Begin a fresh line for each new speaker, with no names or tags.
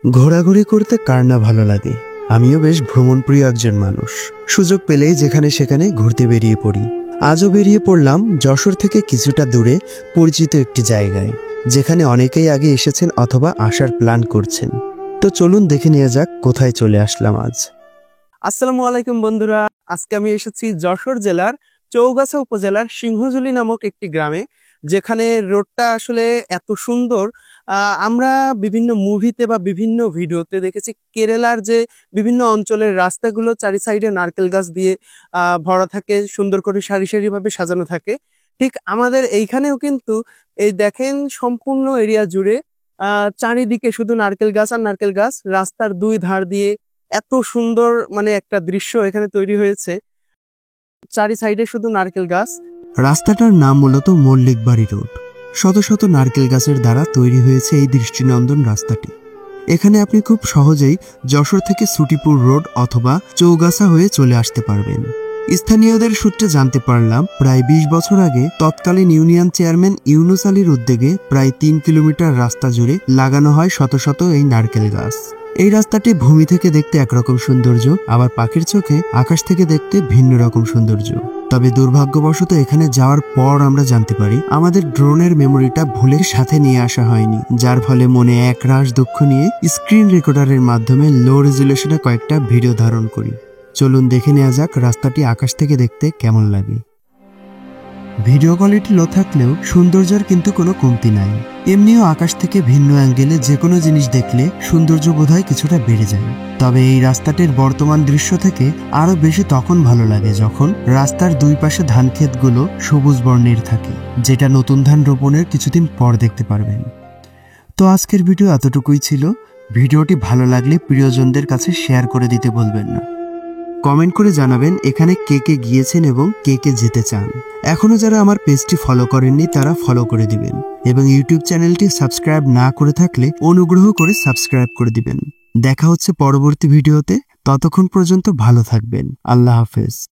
ঘোরাঘুরি করতে কার না ভালো লাগে। আমিও বেশ ভ্রমণপ্রিয় একজন মানুষ। সুযোগ পেলেই যেখানে সেখানে ঘুরতে বেরিয়ে পড়ি। আজও বেরিয়ে পড়লাম যশোর থেকে কিছুটা দূরে পরিচিত একটি জায়গায়, যেখানে অনেকেই আগে এসেছেন অথবা আসার প্ল্যান করছেন। তো চলুন দেখে নিয়ে যাক কোথায় চলে আসলাম আজ।
আসসালামু আলাইকুম বন্ধুরা, আজকে আমি এসেছি যশোর জেলার চৌগাছা উপজেলার সিংহজুলি নামক একটি গ্রামে, যেখানে রোডটা আসলে এত সুন্দর। আমরা বিভিন্ন মুভিতে বা বিভিন্ন ভিডিওতে দেখেছি কেরালার যে বিভিন্ন অঞ্চলের রাস্তাগুলো চারি সাইডে নারকেল গাছ দিয়ে ভরা থাকে, সুন্দর করে সারি সারি ভাবে সাজানো থাকে। ঠিক আমাদের এইখানেও কিন্তু এই দেখেন সম্পূর্ণ এরিয়া জুড়ে চারিদিকে শুধু নারকেল গাছ আর নারকেল গাছ, রাস্তার দুই ধার দিয়ে এত সুন্দর একটা দৃশ্য এখানে তৈরি হয়েছে, চারি সাইডে শুধু নারকেল গাছ।
রাস্তাটার নাম মূলত মল্লিক বাড়ি রোড। শত শত নারকেল গাছের দ্বারা তৈরি হয়েছে এই দৃষ্টিনন্দন রাস্তাটি। এখানে আপনি খুব সহজেই যশোর থেকে সুটিপুর রোড অথবা চৌগাছা হয়ে চলে আসতে পারবেন। স্থানীয়দের সূত্রে জানতে পারলাম, প্রায় ২০ বছর আগে তৎকালীন ইউনিয়ন চেয়ারম্যান ইউনুস আলীর উদ্যোগে প্রায় ৩ কিলোমিটার রাস্তা জুড়ে লাগানো হয় শত শত এই নারকেল গাছ। এই রাস্তাটি ভূমি থেকে দেখতে একরকম সৌন্দর্য, আবার পাখির চোখে আকাশ থেকে দেখতে ভিন্ন রকম সৌন্দর্য। তবে দুর্ভাগ্যবশত এখানে যাওয়ার পর আমরা জানতে পারি আমাদের ড্রোনের মেমোরিটা ভুলে সাথে নিয়ে আসা হয়নি, যার ফলে মনে একরাশ দুঃখ নিয়ে স্ক্রিন রেকর্ডারের মাধ্যমে লো রেজুলেশনে কয়েকটা ভিডিও ধারণ করি। চলুন দেখে নেওয়া যাক রাস্তাটি আকাশ থেকে দেখতে কেমন লাগে। ভিডিও কোয়ালিটি লো থাকলেও সৌন্দর্যের কিন্তু কোনো কমতি নাই। এমনিও আকাশ থেকে ভিন্ন অ্যাঙ্গেলে যে কোনো জিনিস দেখলে সৌন্দর্য বোধহয় কিছুটা বেড়ে যায়। তবে এই রাস্তাটির বর্তমান দৃশ্য থেকে আরো বেশি তখন ভালো লাগে যখন রাস্তার দুই পাশে ধান ক্ষেতগুলো সবুজ বর্ণের থাকে, যেটা নতুন ধান রোপণের কিছুদিন পর দেখতে পারবেন। তো আজকের ভিডিও এতটুকুই ছিল। ভিডিওটি ভালো লাগলে প্রিয়জনদের কাছে শেয়ার করে দিতে ভুলবেন না। কমেন্ট করে জানাবেন এখানে কে কে গিয়েছেন এবং কে কে যেতে চান। এখনো যারা আমার পেজটি ফলো করেননি তারা ফলো করে দিবেন এবং ইউটিউব চ্যানেলটি সাবস্ক্রাইব না করে থাকলে অনুগ্রহ করে সাবস্ক্রাইব করে দিবেন। দেখা হচ্ছে পরবর্তী ভিডিওতে। ততক্ষণ পর্যন্ত ভালো থাকবেন। আল্লাহ হাফেজ।